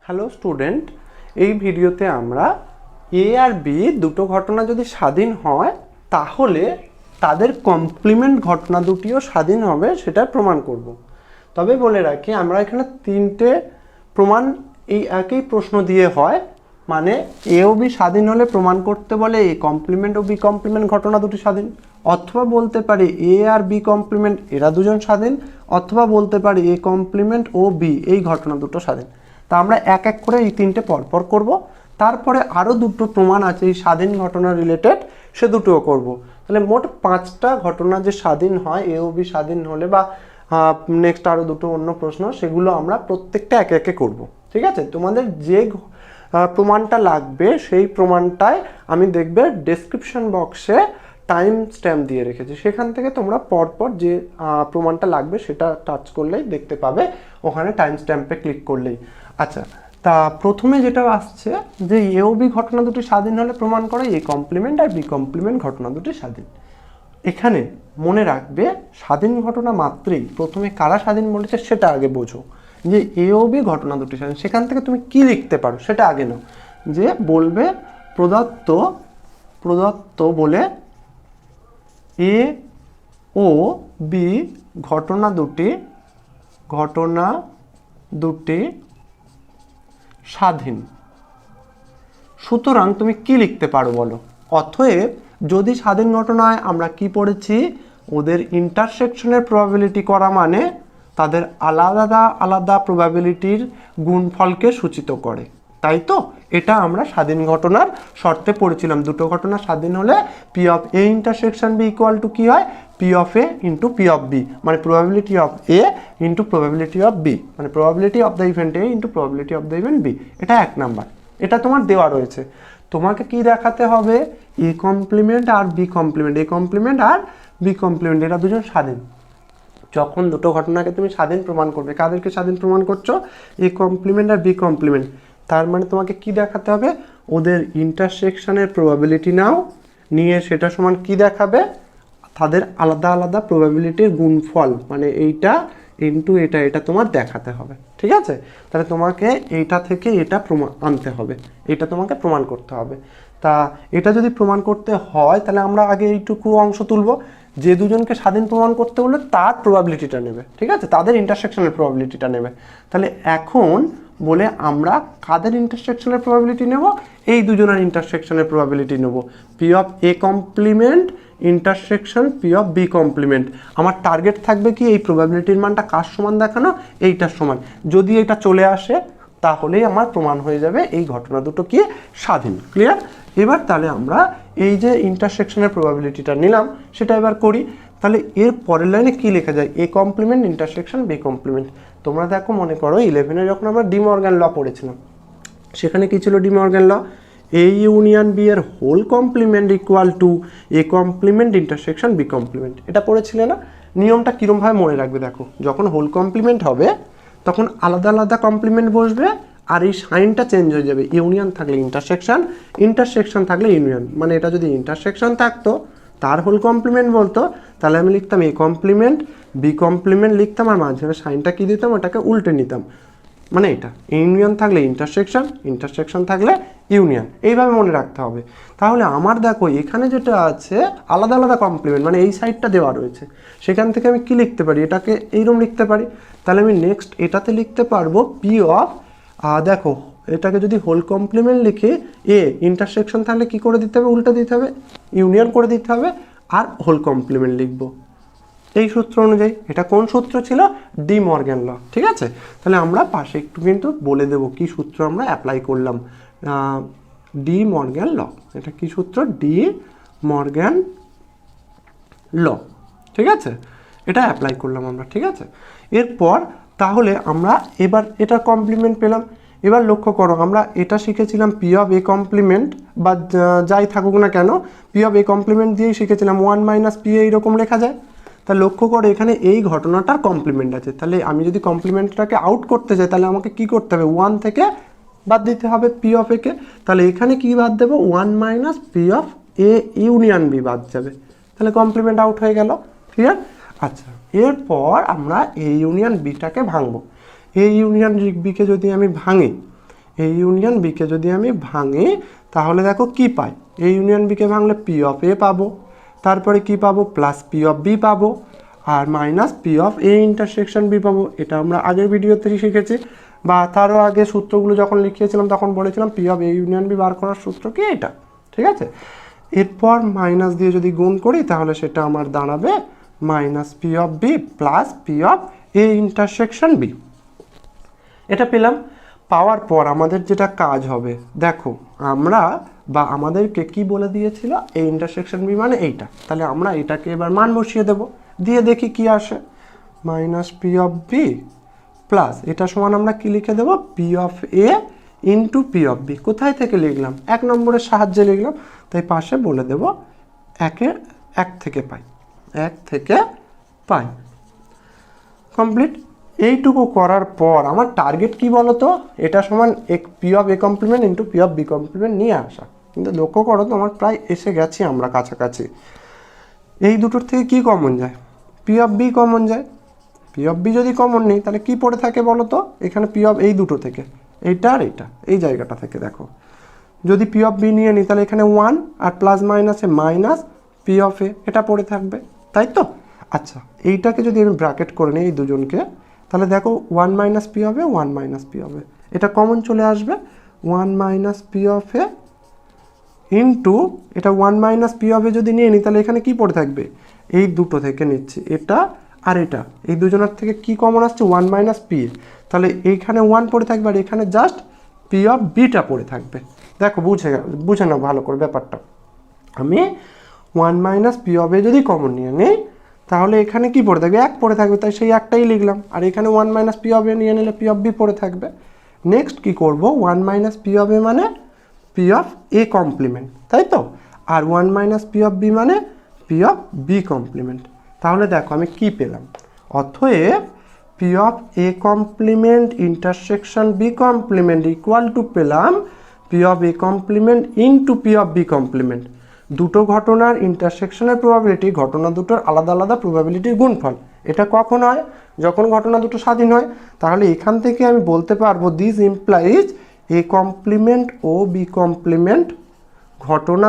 Hello student, এই ভিডিওতে আমরা এ আর বি দুটো ঘটনা যদি স্বাধীন হয় তাহলে তাদের কমপ্লিমেন্ট ঘটনা দুটিও স্বাধীন হবে সেটা প্রমাণ করব। তবে বলে রাখি, আমরা এখানে তিনটে প্রমাণ এই একই প্রশ্ন দিয়ে হয়, মানে এ ও বি স্বাধীন হলে প্রমাণ করতে বলে এ কমপ্লিমেন্ট ও বি কমপ্লিমেন্ট ঘটনা দুটি স্বাধীন, অথবা বলতে পারি এ আর বি কমপ্লিমেন্ট এরা দুজন স্বাধীন, অথবা বলতে পারি এ কমপ্লিমেন্ট ও বি এই ঘটনা দুটো স্বাধীন। তা আমরা এক এক করে এই তিনটে পরপর করব, তারপরে আরও দুটো প্রমাণ আছে এই স্বাধীন ঘটনা রিলেটেড, সে দুটোও করব। তাহলে মোট 5টা ঘটনা যে স্বাধীন হয় এ ও বি স্বাধীন হলে, বা নেক্সট আরও দুটো অন্য প্রশ্ন, সেগুলো আমরা প্রত্যেকটা একে একে করব। ঠিক আছে, তোমাদের যে প্রমাণটা লাগবে সেই প্রমাণটায় আমি দেখবে ডেসক্রিপশন বক্সে টাইম স্ট্যাম্প দিয়ে রেখেছি, সেখান থেকে তোমরা পরপর যে প্রমাণটা লাগবে সেটা টাচ করলেই দেখতে পাবে, ওখানে টাইম স্ট্যাম্পে ক্লিক করলেই। আচ্ছা, তা প্রথমে যেটা আসছে যে এ ও বি ঘটনা দুটি স্বাধীন হলে প্রমাণ করে এ কমপ্লিমেন্ট আর বি কমপ্লিমেন্ট ঘটনা দুটি স্বাধীন। এখানে মনে রাখবে, স্বাধীন ঘটনা মাত্রই প্রথমে কারা স্বাধীন বলেছে সেটা আগে বোঝো, যে এ ও বি ঘটনা দুটি স্বাধীন। সেখান থেকে তুমি কি লিখতে পারো সেটা আগে নাও, যে বলবে প্রদত্ত বলে এ ও বি ঘটনা দুটি স্বাধীন। সুতরাং তুমি কি লিখতে পারো বলো? অতএব যদি স্বাধীন ঘটনায় আমরা কি পড়েছি, ওদের ইন্টারসেকশনের প্রবাবিলিটি করা মানে তাদের আলাদা আলাদা প্রবাবিলিটির গুণফলকে সূচিত করে, তাই তো? এটা আমরা স্বাধীন ঘটনার শর্তে পড়েছিলাম। দুটো ঘটনা স্বাধীন হলে P of A intersection B equal to কি হয়, P of A into P of B, মানে probability of A into probability of B, মানে probability of the event A into probability of the event B. এটা 1 number, এটা তোমার দেওয়া রয়েছে। তোমাকে কি দেখাতে হবে, এ কমপ্লিমেন্ট আর বি কমপ্লিমেন্ট, এ কমপ্লিমেন্ট আর বি কমপ্লিমেন্ট এরা দুজন স্বাধীন। যখন দুটো ঘটনাকে তুমি স্বাধীন প্রমাণ করবে, কাদেরকে স্বাধীন প্রমাণ করছো, এ কমপ্লিমেন্ট আর বি কমপ্লিমেন্ট, তার মানে তোমাকে কি দেখাতে হবে, ওদের ইন্টারসেকশনের প্রবাবিলিটি নাও, নিয়ে সেটা সমান কি দেখাবে, তাদের আলাদা আলাদা প্রবাবিলিটির গুণফল, মানে এইটা ইন্টু এটা তোমার দেখাতে হবে। ঠিক আছে, তাহলে তোমাকে এইটা থেকে এটা প্রমাণ আনতে হবে, এটা তোমাকে প্রমাণ করতে হবে। তা এটা যদি প্রমাণ করতে হয় তাহলে আমরা আগে এইটুকু অংশ তুলব, যে দুজনকে স্বাধীন প্রমাণ করতে হলে তার প্রবাবিলিটিটা নেবে। ঠিক আছে, তাদের ইন্টারসেকশনের প্রবাবিলিটিটা নেবে। তাহলে এখন বলে আমরা কাদের ইন্টারসেকশনের প্রবাবিলিটি নেব, এই দুজনের ইন্টারসেকশনের প্রবাবিলিটি নেব, P of A complement intersection P of B complement. আমার টার্গেট থাকবে কি, এই প্রবাবিলিটির মানটা কার সমান দেখানো, এইটার সমান। যদি এটা চলে আসে তাহলেই আমার প্রমাণ হয়ে যাবে এই ঘটনা দুটো কি স্বাধীন। ক্লিয়ার? এবার তাহলে আমরা এই যে ইন্টারসেকশনের প্রবাবিলিটিটা নিলাম সেটা এবার করি। তাহলে এর পরের লাইনে কি লেখা যায়, A complement intersection B complement. তোমরা দেখো, মনে করো 11-এ যখন আমরা ডি মর্গান ল পড়েছিলাম, সেখানে কি ছিল De Morgan law, A union B এর whole complement equal to A complement intersection B complement. এটা পড়েছিলে না? নিয়মটা কীরমভাবে মনে রাখবে দেখো, যখন হোল কমপ্লিমেন্ট হবে তখন আলাদা আলাদা কমপ্লিমেন্ট বসবে, আর এই সাইনটা চেঞ্জ হয়ে যাবে। ইউনিয়ন থাকলে ইন্টারসেকশন, ইন্টারসেকশন থাকলে ইউনিয়ন। মানে এটা যদি ইন্টারসেকশন থাকতো তার হোল কমপ্লিমেন্ট বলতো, তাহলে আমি লিখতাম এ কমপ্লিমেন্ট বি কমপ্লিমেন্ট লিখতাম, আর মাঝখানে সাইনটা কী দিতাম, ওটাকে উল্টে নিতাম। মানে এটা ইউনিয়ন থাকলে ইন্টারসেকশন, ইন্টারসেকশন থাকলে ইউনিয়ন, এইভাবে মনে রাখতে হবে। তাহলে আমার দেখো এখানে যেটা আছে আলাদা আলাদা কমপ্লিমেন্ট, মানে এই সাইডটা দেওয়া রয়েছে, সেখান থেকে আমি কি লিখতে পারি, এটাকে এইরকম লিখতে পারি। তাহলে আমি নেক্সট এটাতে লিখতে পারবো পি অফ, দেখো এটাকে যদি হোল কমপ্লিমেন্ট লিখি, এ ইন্টারসেকশন থাকলে কি করে দিতে হবে, উল্টে দিতে হবে, ইউনিয়ন করে দিতে হবে, আর হোল কমপ্লিমেন্ট লিখবো এই সূত্র অনুযায়ী। এটা কোন সূত্র ছিল, ডি মর্গান ল। ঠিক আছে, তাহলে আমরা পাশে একটু কিন্তু বলে দেব কি সূত্র আমরা অ্যাপ্লাই করলাম, ডি মর্গান ল। এটা কি সূত্র, ডি মর্গান ল। ঠিক আছে, এটা অ্যাপ্লাই করলাম আমরা। ঠিক আছে, এরপর তাহলে আমরা এবার এটা কমপ্লিমেন্ট পেলাম। এবার লক্ষ্য করো, আমরা এটা শিখেছিলাম পি অফ এ কমপ্লিমেন্ট, বা যাই থাকুক না কেন পি অফ এ কমপ্লিমেন্ট দিয়েই শিখেছিলাম 1 মাইনাস পি এইরকম লেখা যায়। তা লক্ষ্য করে এখানে এই ঘটনাটার কমপ্লিমেন্ট আছে, তাহলে আমি যদি কমপ্লিমেন্টটাকে আউট করতে চাই তাহলে আমাকে কি করতে হবে, 1 থেকে বাদ দিতে হবে পি অফ একে। তাহলে এখানে কি বাদ দেবো, 1 minus P of A union B বাদ যাবে, তাহলে কমপ্লিমেন্ট আউট হয়ে গেল। ক্লিয়ার? আচ্ছা, এরপর আমরা এ ইউনিয়ন বিটাকে ভাঙবো। এ ইউনিয়ন বিকে যদি আমি ভাঙি, এ ইউনিয়ন বিকে যদি আমি ভাঙি তাহলে দেখো কি পাই, এ ইউনিয়ন বিকে ভাঙলে পি অফ এ পাবো, তারপরে কি পাবো প্লাস পি অফ বি পাবো, আর minus P of A intersection B পাবো। এটা আমরা আগের ভিডিওতে শিখেছি, বা তারও আগে সূত্রগুলো যখন লিখিয়েছিলাম তখন বলেছিলাম P of A union B বার করার সূত্র কি এটা, ঠিক আছে। এরপর মাইনাস দিয়ে যদি গুণ করি তাহলে সেটা আমার দাঁড়াবে minus P of B plus P of A intersection B. এটা পেলাম। পাওয়ার পর আমাদের যেটা কাজ হবে, দেখো আমরা বা আমাদেরকে কি বলে দিয়েছিল, এই ইন্টারসেকশন বি মানে এইটা, তাহলে আমরা এটাকে এবার মান বসিয়ে দেব, দিয়ে দেখি কি আসে। Minus P of B plus এটা সমান আমরা কি লিখে দেবো, P of A into P of B. কোথায় থেকে লিখলাম, 1 নম্বরের সাহায্যে লিখলাম, তাই পাশে বলে দেব 1 থেকে পাই, 1 থেকে পাই। কমপ্লিট। এইটুকু করার পর আমার টার্গেট কি বলতো, এটা সমান P of A complement into P of B complement নিয়ে আসা। কিন্তু লক্ষ্য করো তো আমার প্রায় এসে গেছি আমরা কাছাকাছি। এই দুটোর থেকে কি কমন যায়, পি অফ বি কমন যায়। পি অফ বি যদি কমন নেই তাহলে কি পড়ে থাকে বলো তো, এখানে পি অফ এই দুটো থেকে, এইটা আর এইটা, এই জায়গাটা থেকে দেখো, যদি পি অফ বি নিয়ে নিই তাহলে এখানে 1 আর প্লাস মাইনাসে মাইনাস পি অফ এ, এটা পড়ে থাকবে, তাই তো। আচ্ছা, এইটাকে যদি আমি ব্র্যাকেট করে নিই এই দুজনকে, তাহলে দেখো 1 মাইনাস পি হবে, 1 মাইনাস পি হবে, এটা কমন চলে আসবে, 1 minus P of A into এটা 1 মাইনাস পি অফ এ যদি নিয়ে নিই তাহলে এখানে কি পড়ে থাকবে, এই দুটো থেকে নিচ্ছি, এটা আর এটা, এই দুজনের থেকে কি কমন আসছে 1 মাইনাস পি, তাহলে এইখানে 1 পড়ে থাকবে আর এখানে জাস্ট পি অফ বিটা পড়ে থাকবে। দেখো বুঝে নাও ভালো করে ব্যাপারটা। আমি 1 মাইনাস পি অফ এ যদি কমন নিয়ে নিই তাহলে এখানে কি পড়ে থাকবে, 1 পড়ে থাকবে, তাই সেই একটাই লিখলাম, আর এখানে 1 মাইনাস পি অফ এ নিয়ে নিলে পি অফ বি পড়ে থাকবে। নেক্সট কি করব, 1 মাইনাস পি অফ এ মানে পি অফ এ কমপ্লিমেন্ট, তাই তো, আর 1 মাইনাস পি অফ বি মানে পি অফ বি কমপ্লিমেন্ট। তাহলে দেখো আমি কি পেলাম, অতএব P of A complement intersection B complement equal to পেলাম P of A complement into P of B complement. দুটো ঘটনার ইন্টারসেকশনের প্রবাবিলিটি, ঘটনা দুটোর আলাদা আলাদা প্রবাবিলিটির গুণফল। এটা কখন হয়, যখন ঘটনা দুটো স্বাধীন হয়। তাহলে এখান থেকে আমি বলতে পারবো দিস ইমপ্লাইজ এ কমপ্লিমেন্ট ও বি কমপ্লিমেন্ট ঘটনা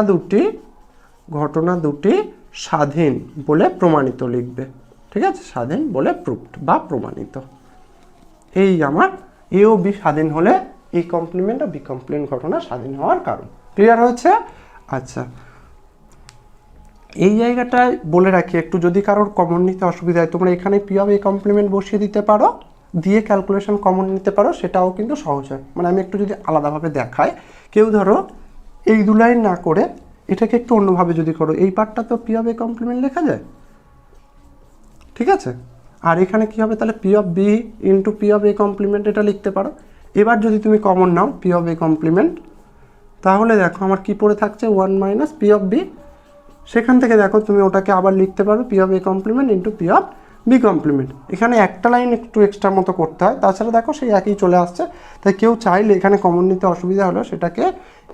দুটি স্বাধীন বলে প্রমাণিত লিখবে, ঠিক আছে, স্বাধীন বলে প্রুভড বা প্রমাণিত। এই আমার এ ও বি স্বাধীন হলে এ কমপ্লিমেন্ট ও বি কমপ্লিমেন্ট ঘটনা স্বাধীন হওয়ার কারণ। ক্লিয়ার হয়েছে? আচ্ছা, এই জায়গাটায় বলে রাখি একটু, যদি কারোর কমন নিতে অসুবিধা হয় তোমরা এখানে পি অফ এ কমপ্লিমেন্ট বসিয়ে দিতে পারো, দিয়ে ক্যালকুলেশন কমন নিতে পারো, সেটাও কিন্তু সহজ হয়। মানে আমি একটু যদি আলাদাভাবে দেখাই, কেউ ধরো এই 2 লাইন না করে এটাকে একটু অন্যভাবে যদি করো, এই পার্টটা তো পি অফ এ কমপ্লিমেন্ট লেখা যায়, ঠিক আছে, আর এখানে কি হবে তাহলে P of B into P of A complement এটা লিখতে পারো। এবার যদি তুমি কমন নাও পি অফ এ কমপ্লিমেন্ট, তাহলে দেখো আমার কি পড়ে থাকছে 1 মাইনাস পি অফ বি, সেখান থেকে দেখো তুমি ওটাকে আবার লিখতে পারো P of A complement into P of B complement. এখানে একটা লাইন একটু এক্সট্রা মতো করতে হয়, তাছাড়া দেখো সেই একই চলে আসছে। তাই কেউ চাইলে এখানে কমন নিতে অসুবিধা হলো সেটাকে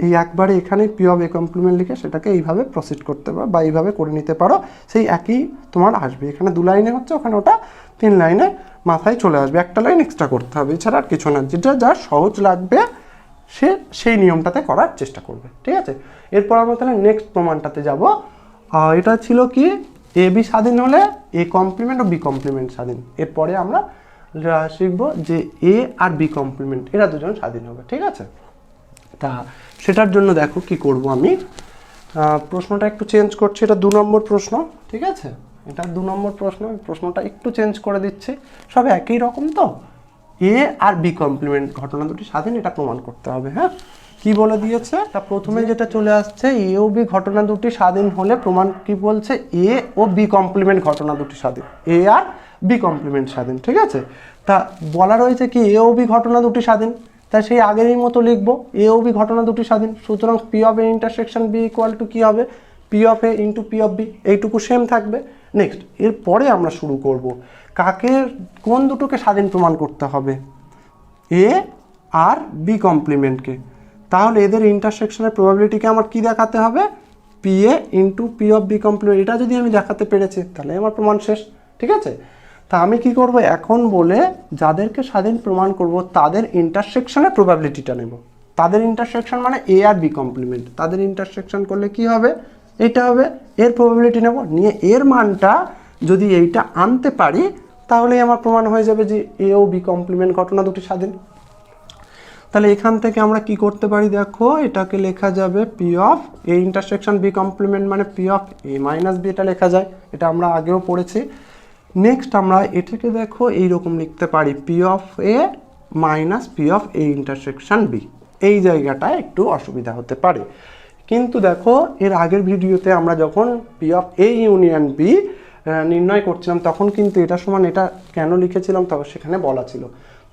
এই একবারে এখানে পি অফ এ কমপ্লিমেন্ট লিখে সেটাকে এইভাবে প্রসিড করতে পারো বা এইভাবে করে নিতে পারো, সেই একই তোমার আসবে। এখানে 2 লাইনে হচ্ছে, ওখানে ওটা 3 লাইনে মাথায় চলে আসবে, একটা লাইন এক্সট্রা করতে হবে, এছাড়া আর কিছু না। যেটা যা সহজ লাগবে সে সেই নিয়মটাতে করার চেষ্টা করবে, ঠিক আছে। এরপর আমরা তাহলে নেক্সট প্রমাণটাতে যাব। এটা ছিল কি, এ বি স্বাধীন হলে এ কমপ্লিমেন্ট ও বি কমপ্লিমেন্ট স্বাধীন। এরপরে আমরা শিখব যে এ আর বি কমপ্লিমেন্ট এরা দুজন স্বাধীন হবে, ঠিক আছে। তা সেটার জন্য দেখো কি করব, আমি প্রশ্নটা একটু চেঞ্জ করছি, এটা 2 নম্বর প্রশ্ন, ঠিক আছে, এটা 2 নম্বর প্রশ্ন, প্রশ্নটা একটু চেঞ্জ করে দিচ্ছি। সব একই রকম তো, এ আর বি কমপ্লিমেন্ট ঘটনা দুটি স্বাধীন, এটা প্রমাণ করতে হবে। হ্যাঁ, কি বলে দিয়েছে, তা প্রথমে যেটা চলে আসছে এ ও বি ঘটনা দুটি স্বাধীন হলে প্রমাণ কি বলছে, এ ও বি কমপ্লিমেন্ট ঘটনা দুটি স্বাধীন, এ আর বি কমপ্লিমেন্ট স্বাধীন, ঠিক আছে। তা বলা রয়েছে কি এ ও বি ঘটনা দুটি স্বাধীন, তাই সেই আগেরই মতো লিখবো এ ও বি ঘটনা দুটি স্বাধীন। সুতরাং P of A intersection B equal to কী হবে, P of A into P of B, এইটুকু সেম থাকবে। নেক্সট এরপরে আমরা শুরু করব কাকে, কোন দুটোকে স্বাধীন প্রমাণ করতে হবে, এ আর বি কমপ্লিমেন্টকে। তাহলে এদের ইন্টারসেকশনের প্রবাবিলিটিকে আমার কি দেখাতে হবে, P A into P of B complement. এটা যদি আমি দেখাতে পেরেছি তাহলে আমার প্রমাণ শেষ, ঠিক আছে। তা আমি কি করব, এখন বলে যাদেরকে স্বাধীন প্রমাণ করব তাদের ইন্টারসেকশনের প্রবাবিলিটিটা নেব। তাদের ইন্টারসেকশন মানে এ আর বি কমপ্লিমেন্ট, তাদের ইন্টারসেকশন করলে কি হবে, এটা হবে, এর প্রবাবিলিটি নেব, নিয়ে এর মানটা যদি এইটা আনতে পারি তাহলেই আমার প্রমাণ হয়ে যাবে যে এ ও বি কমপ্লিমেন্ট ঘটনা দুটি স্বাধীন। তাহলে এখান থেকে আমরা কি করতে পারি, দেখো এটাকে লেখা যাবে P of A intersection B complement মানে P of A minus B, এটা লেখা যায়, এটা আমরা আগেও পড়েছি। নেক্সট আমরা এটাকে দেখো এইরকম লিখতে পারি P of A minus P of A intersection B. এই জায়গাটায় একটু অসুবিধা হতে পারে, কিন্তু দেখো এর আগের ভিডিওতে আমরা যখন P of A union B নির্ণয় করছিলাম তখন কিন্তু এটা সমান এটা কেন লিখেছিলাম তবে সেখানে বলা ছিল।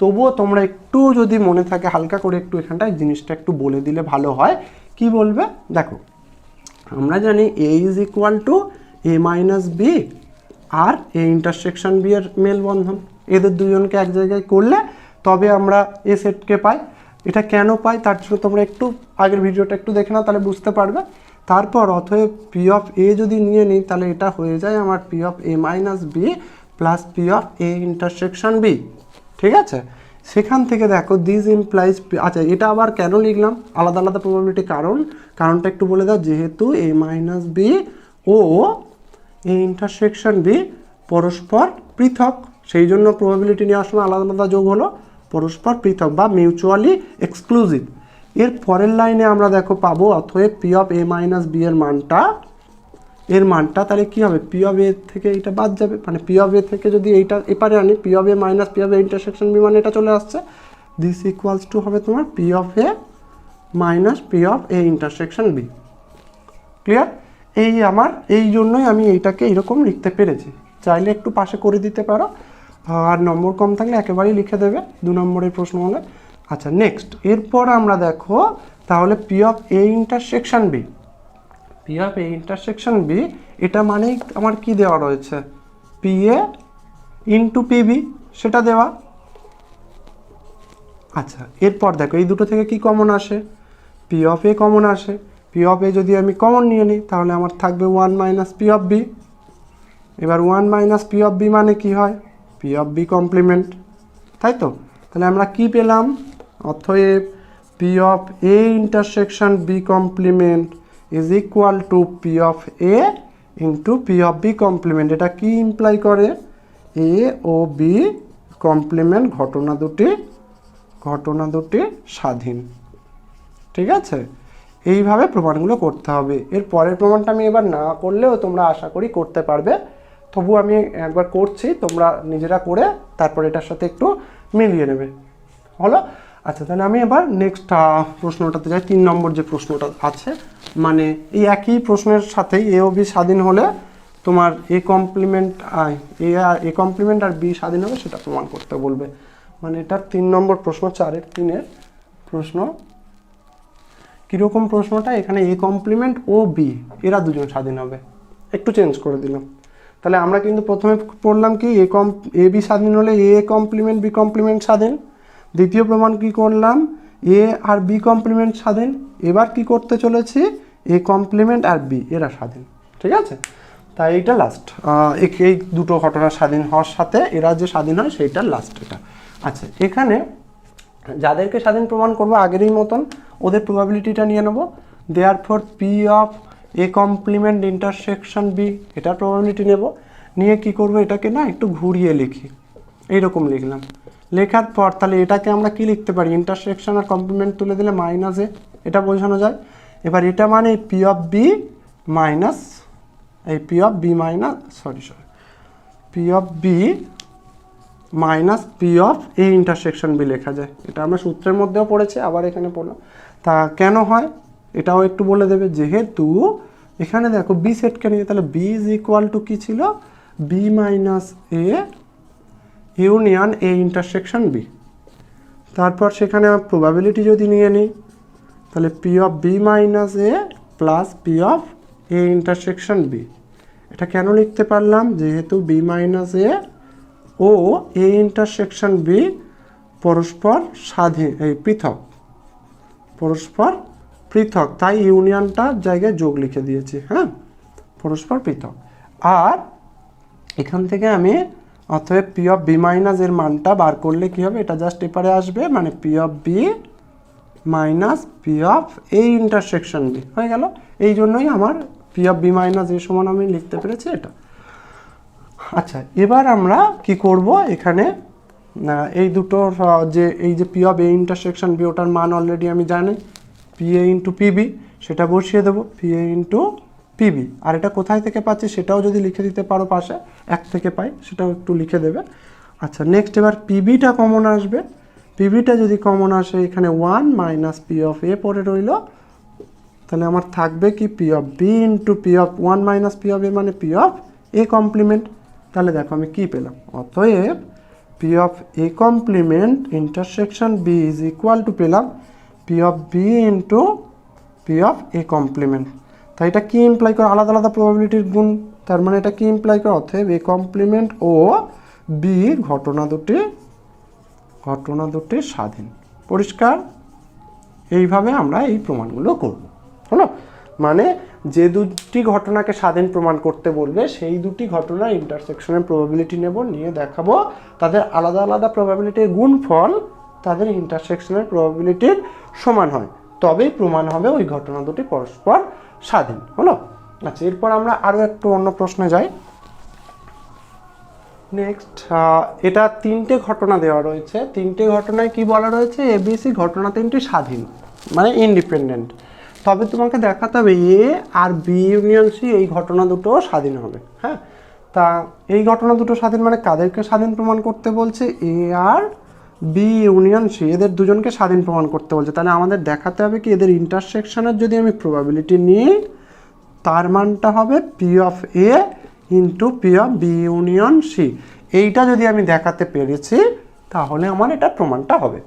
তবুও তোমরা একটু যদি মনে থাকে হালকা করে একটু এখানটায় জিনিসটা একটু বলে দিলে ভালো হয়। কি বলবে, দেখো আমরা জানি A is equal to A minus B আর এ ইন্টারসেকশন বি এর মেলবন্ধন, এদের দুজনকে এক জায়গায় করলে তবে আমরা এ সেটকে পাই। এটা কেন পাই তার জন্য তোমরা একটু আগের ভিডিওটা একটু দেখে নাও, তাহলে বুঝতে পারবে। তারপর অতএব পি অফ এ যদি নিয়ে নিই তাহলে এটা হয়ে যায় আমার P of A minus B plus P of A intersection B, ঠিক আছে। সেখান থেকে দেখো দিস ইমপ্লাইজ, আচ্ছা এটা আবার কেন লিখলাম আলাদা আলাদা প্রবাবিলিটি, কারণটা একটু বলে দাও। যেহেতু এ মাইনাস বি ও এ ইন্টারসেকশন বি পরস্পর পৃথক, সেই জন্য প্রবাবিলিটি নেওয়ার সময় আলাদা আলাদা যোগ হলো, পরস্পর পৃথক বা মিউচুয়ালি এক্সক্লুসিভ। এর পরের লাইনে আমরা দেখো পাবো অতএব P of A minus B এর মানটা তাহলে কী হবে, পি অফ এ থেকে এইটা বাদ যাবে, মানে পি অফ এ থেকে যদি এইটা এপারে আনি P of A minus P of A intersection B মানে এটা চলে আসছে, দিস ইকুয়ালস টু হবে তোমার P of A minus P of A intersection B. Clear? এই আমার এই জন্যই আমি এইটাকে এইরকম লিখতে পেরেছি। চাইলে একটু পাশে করে দিতে পারো, আর নম্বর কম থাকলে একেবারেই লিখে দেবে 2 নম্বরের প্রশ্ন হলে। আচ্ছা নেক্সট, এরপর আমরা দেখো তাহলে P of A intersection B, P of A intersection B এটা মানেই আমার কি দেওয়া রয়েছে, পি এ ইন্টু পিবি, সেটা দেওয়া। আচ্ছা এরপর দেখো এই দুটো থেকে কি কমন আসে, পি অফ এ কমন আসে, পি অফ এ যদি আমি কমন নিয়ে নিই তাহলে আমার থাকবে 1 মাইনাস পি অফ বি। এবার 1 মাইনাস পি অফ বি মানে কি হয়, পি অফ বি কমপ্লিমেন্ট, তাই তো। তাহলে আমরা কি পেলাম, অতএব P of A intersection B complement is equal to P of A into P of B complement. এটা কি ইমপ্লাই করে, এ ও বি কমপ্লিমেন্ট ঘটনা দুটি স্বাধীন, ঠিক আছে। এইভাবে প্রমাণগুলো করতে হবে। এর পরের প্রমাণটা আমি এবার না করলেও তোমরা আশা করি করতে পারবে, তবু আমি একবার করছি, তোমরা নিজেরা করে তারপর এটার সাথে একটু মিলিয়ে নেবে, হলো। আচ্ছা তাহলে আমি এবার নেক্সট প্রশ্নটাতে যাই। 3 নম্বর যে প্রশ্নটা আছে, মানে এই একই প্রশ্নের সাথেই এ ও বি স্বাধীন হলে তোমার এ কমপ্লিমেন্ট এ কমপ্লিমেন্ট আর বি স্বাধীন হবে সেটা প্রমাণ করতে বলবে। মানে এটা 3 নম্বর প্রশ্ন, 4-এর 3-এর প্রশ্ন। কীরকম প্রশ্নটা, এখানে এ কমপ্লিমেন্ট ও বি এরা দুজন স্বাধীন হবে, একটু চেঞ্জ করে দিলাম। তাহলে আমরা কিন্তু প্রথমে পড়লাম কি এ বি স্বাধীন হলে এ কমপ্লিমেন্ট বি কমপ্লিমেন্ট স্বাধীন। দ্বিতীয় প্রমাণ কি করলাম, এ আর বি কমপ্লিমেন্ট স্বাধীন। এবার কি করতে চলেছি, এ কমপ্লিমেন্ট আর বি এরা স্বাধীন, ঠিক আছে। তাই এইটা লাস্ট, এই দুটো ঘটনা স্বাধীন হওয়ার সাথে এরা যে স্বাধীন হয় সেইটার লাস্ট এটা। আচ্ছা এখানে যাদেরকে স্বাধীন প্রমাণ করবো আগেরই মতন ওদের প্রবাবিলিটিটা নিয়ে নেবো। Therefore P of A complement intersection B এটার প্রবাবিলিটি নেব, নিয়ে কি করব, এটাকে না একটু ঘুরিয়ে লিখি, এইরকম লিখলাম। লেখার পর তাহলে এটাকে আমরা কি লিখতে পারি, ইন্টারসেকশন আর কমপ্লিমেন্ট তুলে দিলে মাইনাস এ, এটা বোঝানো যায়। এবার এটা মানে P of B minus P of B minus P of A intersection B লেখা যায়। এটা আমরা সূত্রের মধ্যেও পড়েছি, আবার এখানে পড়লাম। তা কেন হয় এটাও একটু বলে দেবে। যেহেতু এখানে দেখো বি সেটকে নিয়ে, তাহলে বি ইজ ইকুয়াল টু কী ছিল, B minus A union A intersection B. তারপর সেখানে প্রবাবিলিটি যদি নিয়ে নিই তাহলে P of B minus A plus P of A intersection B. এটা কেন লিখতে পারলাম, যেহেতু বি মাইনাস এ ও এ ইন্টারসেকশন বি পরস্পর স্বাধীন, পরস্পর পৃথক, তাই ইউনিয়নটার জায়গায় যোগ লিখে দিয়েছি, হ্যাঁ, পরস্পর পৃথক। আর এখান থেকে আমি অতএব পি অফ বি মাইনাস এর মানটা বার করলে কি হবে, এটা জাস্ট এপারে আসবে, মানে P of B minus P of A intersection B হয়ে গেল। এই জন্যই আমার P of B minus A সমান আমি লিখতে পেরেছি এটা। আচ্ছা, এবার আমরা কি করব, এখানে এই দুটোর যে এই যে P of A intersection B, ওটার মান অলরেডি আমি জানি, পি এ ইন্টু পিবি, সেটা বসিয়ে দেবো পি এ ইন্টু পিবি। আর এটা কোথায় থেকে পাচ্ছি সেটাও যদি লিখে দিতে পারো পাশে, 1 থেকে পাই সেটাও একটু লিখে দেবে। আচ্ছা, নেক্সট এবার পিবিটা কমন আসবে। পিবিটা যদি কমন আসে, এখানে 1 মাইনাস পি অফ এ পরে রইল, তাহলে আমার থাকবে কি P of B into P of 1 minus P of A, মানে পি অফ এ কমপ্লিমেন্ট। তাহলে দেখো আমি কি পেলাম, অতএব P of A complement intersection B is equal to পেলাম P of B into P of A complement. তাই এটা কি ইমপ্লাই করে, আলাদা আলাদা প্রবাবিলিটির গুণ, তার মানে এটা কি ইমপ্লাই করে, অতএব এ কমপ্লিমেন্ট ও বি ঘটনা দুটি স্বাধীন। পরিষ্কার? এইভাবে আমরা এই প্রমাণগুলো করব, হলো? মানে যে দুটি ঘটনাকে স্বাধীন প্রমাণ করতে বলবে, সেই দুটি ঘটনার ইন্টারসেকশনের প্রবাবিলিটি নেব, নিয়ে দেখাবো তাদের আলাদা আলাদা প্রবাবিলিটির গুণফল তাদের ইন্টারসেকশনের প্রবাবিলিটির সমান হয়, তবেই প্রমাণ হবে ওই ঘটনা দুটি পরস্পর স্বাধীন, হলো? আচ্ছা, এরপর আমরা আরও একটু অন্য প্রশ্নে যাই। নেক্সট, এটা 3টে ঘটনা দেওয়া রয়েছে। 3টে ঘটনায় কি বলা রয়েছে, এবিসি ঘটনা 3টি স্বাধীন, মানে ইন্ডিপেন্ডেন্ট। তবে তোমাকে দেখাতে হবে এ আর বি ইউনিয়ন সি এই ঘটনা দুটো স্বাধীন হবে। হ্যাঁ, তা এই ঘটনা দুটো স্বাধীন মানে কাদেরকে স্বাধীন প্রমাণ করতে বলছে, এ আর বি ইউনিয়ন সি, এদের দুজনকে স্বাধীন প্রমাণ করতে বলছে। তাহলে আমাদের দেখাতে হবে কি, এদের ইন্টারসেকশনের যদি আমি প্রবাবিলিটি নিই, তার মানটা হবে P of A into P of B union C. এইটা যদি আমি দেখাতে পেরেছি, তাহলে আমার এটা প্রমাণটা হবে।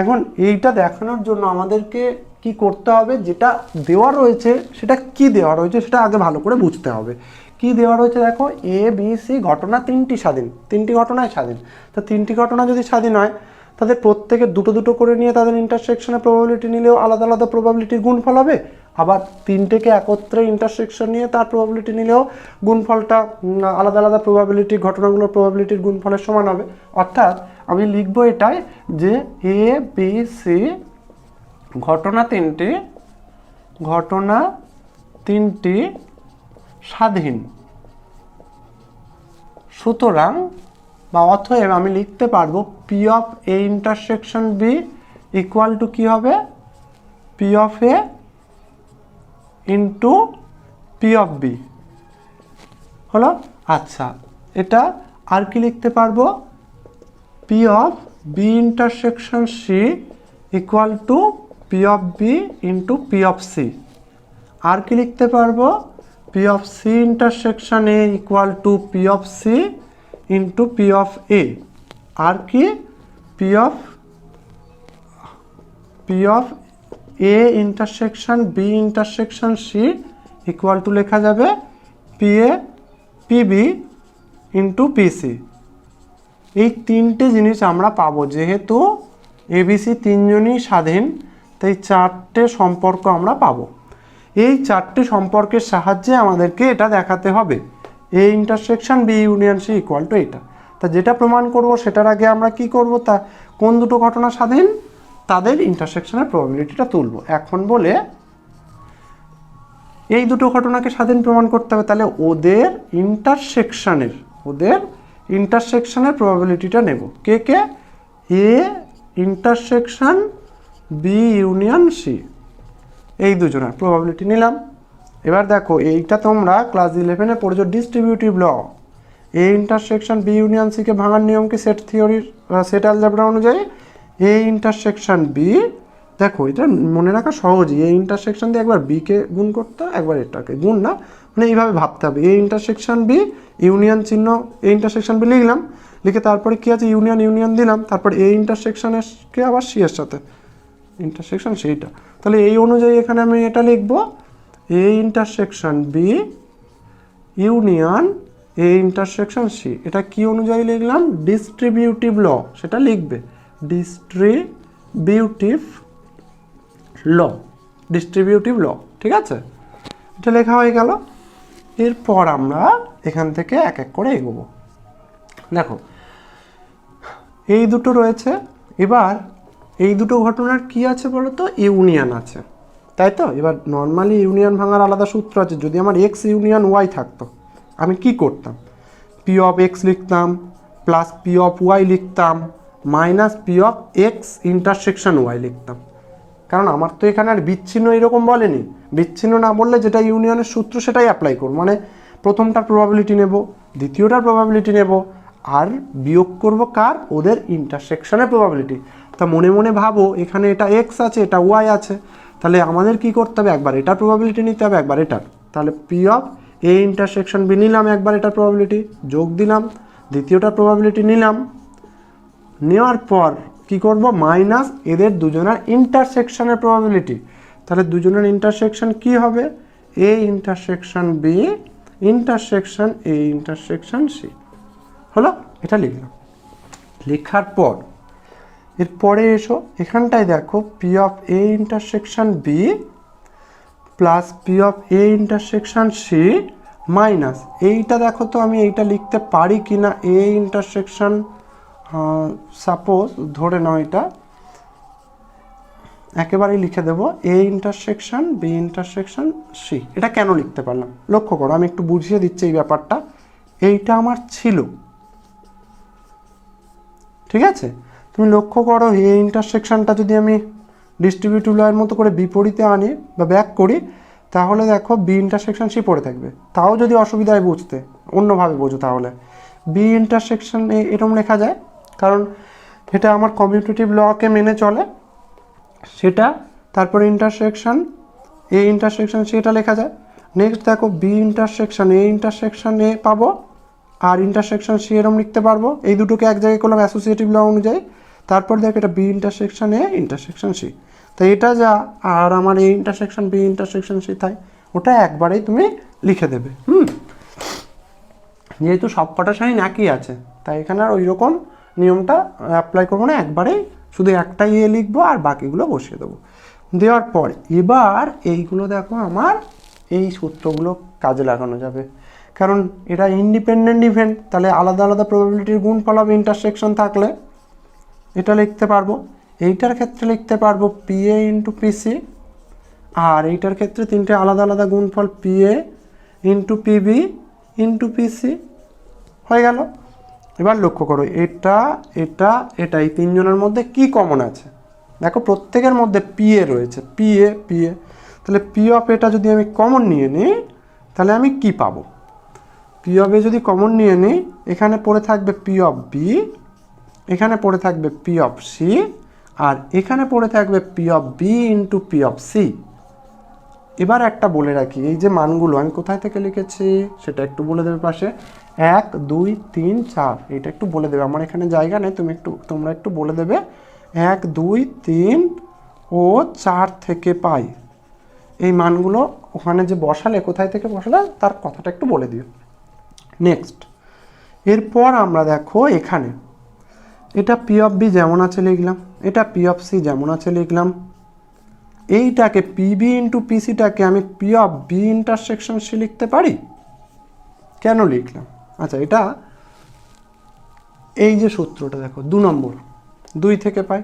এখন এইটা দেখানোর জন্য আমাদেরকে কি করতে হবে, যেটা দেওয়া রয়েছে সেটা কি দেওয়া রয়েছে সেটা আগে ভালো করে বুঝতে হবে। কি দেওয়া রয়েছে দেখো, এ বি সি ঘটনা 3টি স্বাধীন, 3টি ঘটনায় স্বাধীন। তো 3টি ঘটনা যদি স্বাধীন হয়, তাদের প্রত্যেকে দুটো দুটো করে নিয়ে তাদের ইন্টারসেকশনের প্রবাবিলিটি নিলেও আলাদা আলাদা প্রবাবিলিটির গুণফল হবে। আবার 3টেকে একত্রে ইন্টারসেকশন নিয়ে তার প্রবাবিলিটি নিলেও গুণফলটা আলাদা আলাদা প্রবাবিলিটি, ঘটনাগুলোর প্রবাবিলিটির গুণফলের সমান হবে। অর্থাৎ আমি লিখবো এটাই যে এ বি সি ঘটনা তিনটি স্বাধীন। সুতরাং বা অতএব আমি লিখতে পারবো P of A intersection B equal to কী হবে, P of A into P of B, হলো? আচ্ছা, এটা আর কি লিখতে পারবো, P of B intersection C equal to P of B into P of C. আর কি লিখতে পারবো, P of C intersection A equal to P of C into P of A. আর কি, P of A intersection B intersection C equal two লেখা যাবে P A PB into পিসি। এই 3টে জিনিস আমরা পাবো, যেহেতু এবিসি 3জনই স্বাধীন, তাই 4টে সম্পর্ক আমরা পাবো। এই 4টে সম্পর্কের সাহায্যে আমাদেরকে এটা দেখাতে হবে, A intersection B union C equal to এটা। তা যেটা প্রমাণ করব সেটার আগে আমরা কি করব, তা কোন দুটো ঘটনা স্বাধীন তাদের ইন্টারসেকশনের প্রবাবিলিটিটা তুলব। এখন বলে এই দুটো ঘটনাকে স্বাধীন প্রমাণ করতে হবে, তাহলে ওদের ইন্টারসেকশনের প্রবাবিলিটিটা নেব। কে কে, A intersection B union C, এই দুজনের প্রবাবিলিটি নিলাম। এবার দেখো, এইটা তোমরা ক্লাস 11-এ পড়েছো distributive law. A intersection B union সিকে ভাঙার নিয়ম কি, সেট অ্যালজেব্রা অনুযায়ী এ ইন্টারসেকশন বি, দেখো এটা মনে রাখা সহজই, এ ইন্টারসেকশন দিয়ে একবার বিকে গুণ করতে, একবার এটাকে গুণ না, মানে এইভাবে ভাবতে হবে। এ ইন্টারসেকশন বি, ইউনিয়ন চিহ্ন, এ ইন্টারসেকশন বি লিখলাম, লিখে তারপরে কি আছে, ইউনিয়ন দিলাম, তারপর এ ইন্টারসেকশনকে আবার সি এর সাথে ইন্টারসেকশন সেইটা। তাহলে এই অনুযায়ী এখানে আমি এটা লিখবো, A intersection B union A intersection C. এটা কি অনুযায়ী লিখলাম, ডিস্ট্রিবিউটিভ ল, সেটা লিখবে ডিস্ট্রিবিউটিভ ল, ঠিক আছে? এটা লেখা হয়ে গেল। এরপর আমরা এখান থেকে এক এক করে এগোবো। দেখো এই দুটো রয়েছে, এবার এই দুটো ঘটনার কি আছে বলো তো, ইউনিয়ন আছে, তাই তো। এবার নর্মালি ইউনিয়ন ভাঙার আলাদা সূত্র আছে। যদি আমার এক্স ইউনিয়ন ওয়াই থাকতো, আমি কি করতাম, পি অফ এক্স লিখতাম প্লাস পি অফ ওয়াই লিখতাম minus P of X intersection Y লিখতাম। কারণ আমার তো এখানে আর বিচ্ছিন্ন এরকম বলেনি, বিচ্ছিন্ন না বললে যেটা ইউনিয়নের সূত্র সেটাই অ্যাপ্লাই করব, মানে প্রথমটার প্রবাবিলিটি নেব, দ্বিতীয়টার প্রবাবিলিটি নেব, আর বিয়োগ করব কার, ওদের ইন্টারসেকশনের প্রবাবিলিটি। তা মনে মনে ভাবো এখানে এটা এক্স আছে, এটা ওয়াই আছে, তাহলে আমাদের কি করতে হবে, একবার এটার প্রবাবিলিটি নিতে হবে, একবার এটার। তাহলে P of A intersection B নিলাম, একবার এটার প্রবাবিলিটি যোগ দিলাম, দ্বিতীয়টার প্রবাবিলিটি নিলাম, নেওয়ার পর কি করব, মাইনাস এদের দুজনের ইন্টারসেকশনের প্রবাবিলিটি। তাহলে দুজনের ইন্টারসেকশন কি হবে, A intersection B intersection A intersection C হলো। এটা লিখলাম। লেখার পর এরপরে এসো এখানটায় দেখো P of A intersection B plus P of A intersection C minus এইটা দেখো তো আমি এইটা লিখতে পারি কি না, এ ইন্টারসেকশন সাপোজ ধরে নাও এটা একেবারেই লিখে দেব A intersection B intersection C. এটা কেন লিখতে পারলাম লক্ষ্য করো, আমি একটু বুঝিয়ে দিচ্ছি এই ব্যাপারটা। এইটা আমার ছিল, ঠিক আছে, তুমি লক্ষ্য করো এ ইন্টারসেকশনটা যদি আমি ডিস্ট্রিবিউটিভ লয়ের মতো করে বিপরীতে আনি বা ব্যাক করি, তাহলে দেখো বি ইন্টারসেকশন সি পড়ে থাকবে। তাও যদি অসুবিধায় বুঝতে, অন্যভাবে বোঝো, তাহলে বি ইন্টারসেকশন এরকম লেখা যায়, কারণ এটা আমার কমিউটেটিভ লকে মেনে চলে সেটা। তারপরে ইন্টারসেকশন এ ইন্টারসেকশন সি এটা লেখা যায়। নেক্সট দেখো B intersection A intersection A পাবো, আর ইন্টারসেকশন সি এরকম লিখতে পারবো। এই দুটোকে এক জায়গায় করলাম অ্যাসোসিয়েটিভ ল অনুযায়ী। তারপর দেখো এটা B intersection A intersection C, তো এটা যা, আর আমার A intersection B intersection C তাই, ওটা একবারেই তুমি লিখে দেবে। যেহেতু সব কটা সাইন একই আছে, তাই এখানে আর ওই রকম নিয়মটা অ্যাপ্লাই করবো না, একবারেই শুধু একটাই এ লিখবো আর বাকিগুলো বসিয়ে দেবো। দেওয়ার পর এবার এইগুলো দেখো আমার এই সূত্রগুলো কাজে লাগানো যাবে, কারণ এটা ইন্ডিপেন্ডেন্ট ইভেন্ট, তাহলে আলাদা আলাদা প্রবাবিলিটির গুণফল হবে ইন্টারসেকশন থাকলে। এটা লিখতে পারবো, এইটার ক্ষেত্রে লিখতে পারবো পি এ ইন্টু পিসি, আর এইটার ক্ষেত্রে তিনটে আলাদা আলাদা গুণফল P A into P B into P C হয়ে গেল। এবার লক্ষ্য করো এটা এটা এটা এই তিনজনের মধ্যে কি কমন আছে, দেখো প্রত্যেকের মধ্যে পি এ রয়েছে, পি এ পি এ। তাহলে পি অফ এটা যদি আমি কমন নিয়ে নিই তাহলে আমি কি পাবো, পি অফ এ যদি কমন নিয়ে নিই এখানে পড়ে থাকবে পি অফ বি, এখানে পড়ে থাকবে পি অফ সি, আর এখানে পড়ে থাকবে P of B into P of C. এবার একটা বলে রাখি, এই যে মানগুলো আমি কোথায় থেকে লিখেছি সেটা একটু বলে দেবে পাশে, 1 2 3 4, এটা একটু বলে দেবে, আমার এখানে জায়গা নেই, তোমরা একটু বলে দেবে 1 2 3 ও 4 থেকে পাই। এই মানগুলো ওখানে যে বসালে, কোথায় থেকে বসালে তার কথাটা একটু বলে দিও। নেক্সট এরপর আমরা দেখো এখানে এটা পি অফ বি যেমন আছে লিখলাম, এটা পি অফ সি যেমন আছে লিখলাম, এইটাকে পিবি ইন্টু পিসিটাকে আমি P of B intersection C লিখতে পারি। কেন লিখলাম, আচ্ছা এটা এই যে সূত্রটা দেখো 2 নম্বর, 2 থেকে পাই,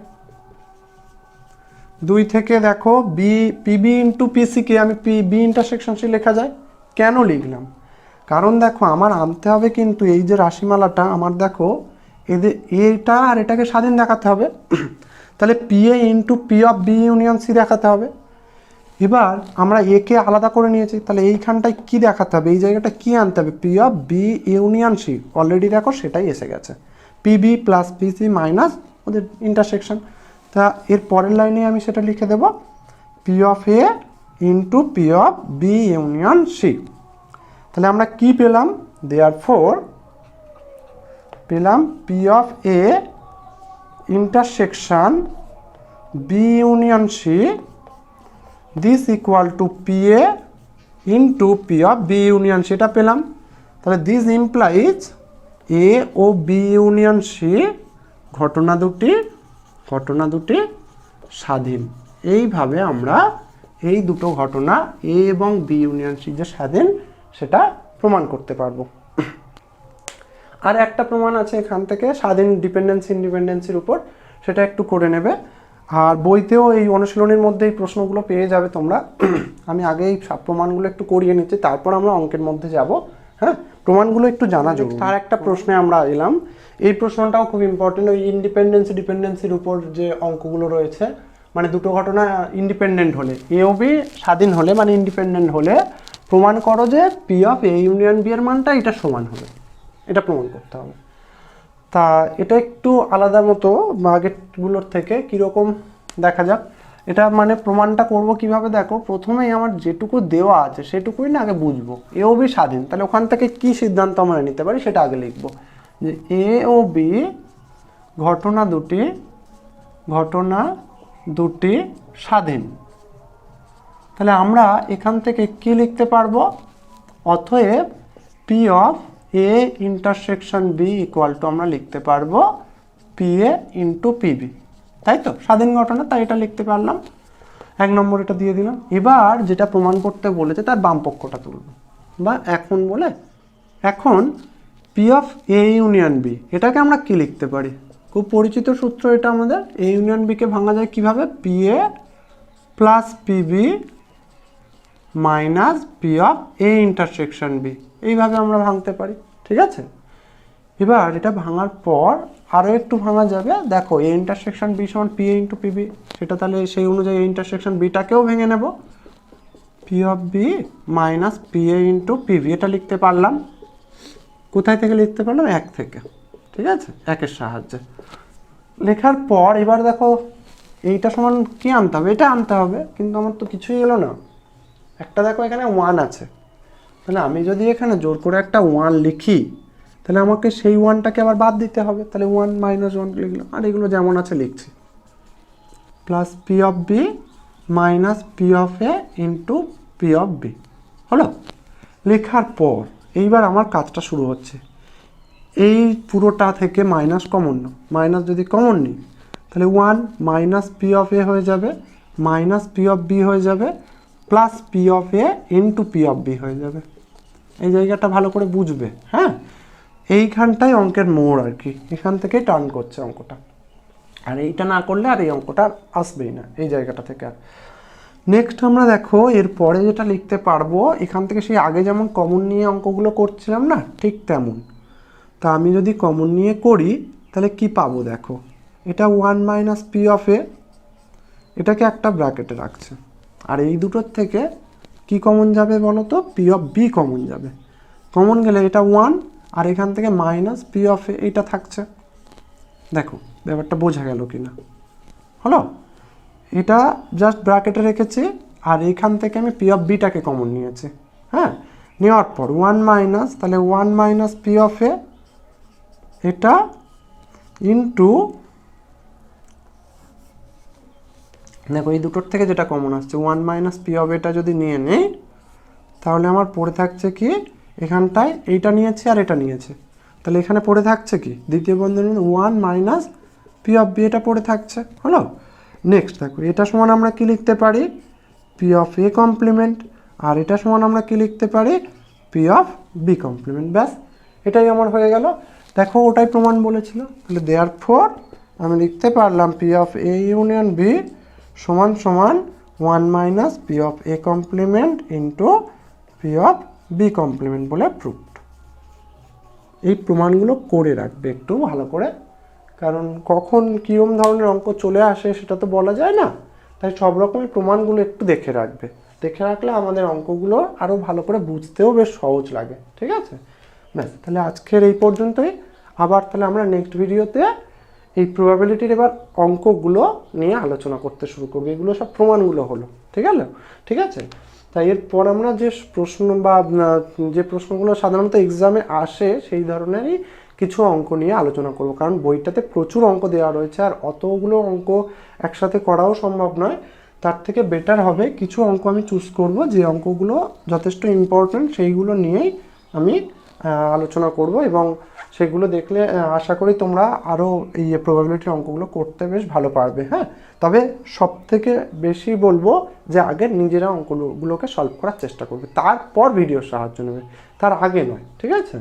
2 থেকে দেখো বি পিবি ইন্টু পিসিকে আমি বি ইন্টারসেকশন সি লেখা যায়। কেন লিখলাম, কারণ দেখো আমার আনতে হবে কিন্তু এই যে রাশিমালাটা আমার দেখো এদের এটা আর এটাকে স্বাধীন দেখাতে হবে, তাহলে P A into P of B union C দেখাতে হবে। এবার আমরা একে আলাদা করে নিয়েছি, তাহলে এইখানটায় কি দেখাতে হবে, এই জায়গাটা কি আনতে হবে, P of B union C, already দেখো সেটাই এসে গেছে, পিবি প্লাস পিসি মাইনাস ওদের ইন্টারসেকশন। তা এর পরের লাইনে আমি সেটা লিখে দেব P of A into P of B union C. তাহলে আমরা কি পেলাম, দেয়ারফর পেলাম P of A intersection B union C, this equal to P A into P of B union সেটা পেলাম। তাহলে দিস ইমপ্লাইজ এ ও বি ইউনিয়ন সি ঘটনা দুটি স্বাধীন। এইভাবে আমরা এই দুটো ঘটনা এ এবং বি ইউনিয়ন সি যে স্বাধীন সেটা প্রমাণ করতে পারবো। আর একটা প্রমাণ আছে এখান থেকে স্বাধীন ডিপেন্ডেন্সি ইন্ডিপেন্ডেন্সির উপর, সেটা একটু করে নেবে। আর বইতেও এই অনুশীলনীর মধ্যে এই প্রশ্নগুলো পেয়ে যাবে তোমরা। আমি আগে এই সব প্রমাণগুলো একটু করিয়ে নিচ্ছি, তারপর আমরা অঙ্কের মধ্যে যাব। হ্যাঁ, প্রমাণগুলো একটু জানা জরুরি। তার একটা প্রশ্নে আমরা এলাম, এই প্রশ্নটাও খুব ইম্পর্টেন্ট। ওই ইন্ডিপেন্ডেন্সি ডিপেন্ডেন্সির উপর যে অঙ্কগুলো রয়েছে, মানে দুটো ঘটনা ইন্ডিপেন্ডেন্ট হলে, এ ও বি স্বাধীন হলে মানে ইন্ডিপেন্ডেন্ট হলে প্রমাণ করো যে P of A union B এর মানটা এটা সমান হবে, এটা প্রমাণ করতে হবে। তা এটা একটু আলাদা মতো আগেরগুলোর থেকে, কীরকম দেখা যাক। এটা মানে প্রমাণটা করব কিভাবে, দেখো প্রথমেই আমার যেটুকু দেওয়া আছে সেটুকুই না আগে বুঝবো। এ ও বি স্বাধীন, তাহলে ওখান থেকে কি সিদ্ধান্ত আমরা নিতে পারি সেটা আগে লিখবো, যে এ ও বি ঘটনা দুটি স্বাধীন। তাহলে আমরা এখান থেকে কি লিখতে পারবো, অতএব P of A intersection B equal to আমরা লিখতে পারবো পি এ ইন্টু পিবি, তাই তো, স্বাধীন ঘটনা, তাই এটা লিখতে পারলাম। 1 নম্বর এটা দিয়ে দিলাম। এবার যেটা প্রমাণ করতে বলেছে তার বাম পক্ষটা তুলব, বা এখন P of A union B, এটাকে আমরা কি লিখতে পারি, খুব পরিচিত সূত্র এটা আমাদের। এ ইউনিয়ন বিকে ভাঙা যায় কিভাবে, P A plus PB minus P of A intersection B, এইভাবে আমরা ভাঙতে পারি, ঠিক আছে। এবার এটা ভাঙার পর আরও একটু ভাঙা যাবে, দেখো এ ইন্টারসেকশন বি সমান পি এ ইন্টু পিবি, সেটা তাহলে সেই অনুযায়ী এ ইন্টারসেকশন বিটাকেও ভেঙে নেব, P of B minus P A into PB, এটা লিখতে পারলাম। কোথায় থেকে লিখতে পারলাম, 1 থেকে, ঠিক আছে, 1-এর সাহায্যে লেখার পর এবার দেখো এইটা সমান কি আনতে হবে, এটা আনতে হবে, কিন্তু আমার তো কিছুই এলো না। একটা দেখো এখানে 1 আছে, তাহলে আমি যদি এখানে জোর করে একটা 1 লিখি, তাহলে আমাকে সেই 1টাকে আবার বাদ দিতে হবে, তাহলে 1 - 1 লিখলাম, আর এগুলো যেমন আছে লিখছি, plus P of B minus P of A into P of B হলো। লেখার পর এইবার আমার কাজটা শুরু হচ্ছে, এই পুরোটা থেকে মাইনাস কমন নাও, মাইনাস যদি কমন নিই তাহলে 1 মাইনাস পি অফ এ হয়ে যাবে, মাইনাস পি অফ বি হয়ে যাবে, plus P of A into P of B হয়ে যাবে। এই জায়গাটা ভালো করে বুঝবে, হ্যাঁ, এইখানটাই অঙ্কের মোড় আর কি, এখান থেকে টার্ন করছে অঙ্কটা, আর এইটা না করলে আর এই অঙ্কটা আসবেই না এই জায়গাটা থেকে। আর নেক্সট আমরা দেখো এরপরে যেটা লিখতে পারবো, এখান থেকে সেই আগে যেমন কমন নিয়ে অঙ্কগুলো করছিলাম না, ঠিক তেমন। তা আমি যদি কমন নিয়ে করি তাহলে কি পাবো, দেখো এটা 1 মাইনাস পি অফ এ, এটাকে একটা ব্র্যাকেটে রাখছে, আর এই দুটোর থেকে কি কমন যাবে বলো তো, পি অফ বি কমন যাবে। কমন গেলে এটা 1, আর এখান থেকে মাইনাস পি অফ এ এইটা থাকছে। দেখো ব্যাপারটা বোঝা গেল কি না, হলো। এটা জাস্ট ব্র্যাকেটে রেখেছি, আর এইখান থেকে আমি পি অফ বিটাকে কমন নিয়েছি। হ্যাঁ, নেওয়ার পর 1 মাইনাস, তাহলে 1 মাইনাস পি অফ এ এটা ইন্টু, দেখো এই দুটোর থেকে যেটা কমন আসছে 1 মাইনাস পি অফ এটা যদি নিয়ে নেই, তাহলে আমার পড়ে থাকছে কি, এখানটায় এইটা নিয়েছে আর এটা নিয়েছে, তাহলে এখানে পড়ে থাকছে কি, দ্বিতীয় বন্ধনী 1 মাইনাস পি অফ বি, এটা পড়ে থাকছে, হলো। নেক্সট দেখো এটা সমান আমরা কি লিখতে পারি, পি অফ এ কমপ্লিমেন্ট, আর এটা সমান আমরা কি লিখতে পারি, পি অফ বি কমপ্লিমেন্ট। ব্যাস, এটাই আমার হয়ে গেল। দেখো ওটাই প্রমাণ বলেছিল, তাহলে দেয়ারফর আমি লিখতে পারলাম P of A union B সমান সমান 1 minus P of A complement into P of B complement বলে প্রুভড। এই প্রমাণগুলো করে রাখবে একটু ভালো করে, কারণ কখন কীরকম ধরনের অঙ্ক চলে আসে সেটা তো বলা যায় না, তাই সব রকমের প্রমাণগুলো একটু দেখে রাখবে। দেখে রাখলে আমাদের অঙ্কগুলো আরও ভালো করে বুঝতেও বেশ সহজ লাগে, ঠিক আছে। ব্যাস, তাহলে আজকের এই পর্যন্তই। আবার তাহলে আমরা নেক্সট ভিডিওতে এই প্রবাবিলিটির এবার অঙ্কগুলো নিয়ে আলোচনা করতে শুরু করবো। এগুলো সব প্রমাণগুলো হলো, ঠিক আছে। তাই এরপর আমরা যে প্রশ্ন বা যে প্রশ্নগুলো সাধারণত এক্সামে আসে সেই ধরনেরই কিছু অঙ্ক নিয়ে আলোচনা করব, কারণ বইটাতে প্রচুর অঙ্ক দেওয়া রয়েছে, আর অতগুলো অঙ্ক একসাথে করাও সম্ভব নয়। তার থেকে বেটার হবে কিছু অঙ্ক আমি চুজ করব, যে অঙ্কগুলো যথেষ্ট ইম্পর্ট্যান্ট, সেইগুলো নিয়েই আমি আলোচনা করব, এবং সেগুলো দেখলে আশা করি তোমরা আরও এই প্রবাবিলিটির অঙ্কগুলো করতে বেশ ভালো পারবে। হ্যাঁ, তবে সব থেকে বেশি বলবো যে আগে নিজেরা অঙ্কগুলোকে সলভ করার চেষ্টা করবে, তারপর ভিডিওর সাহায্য নেবে, তার আগে নয়, ঠিক আছে।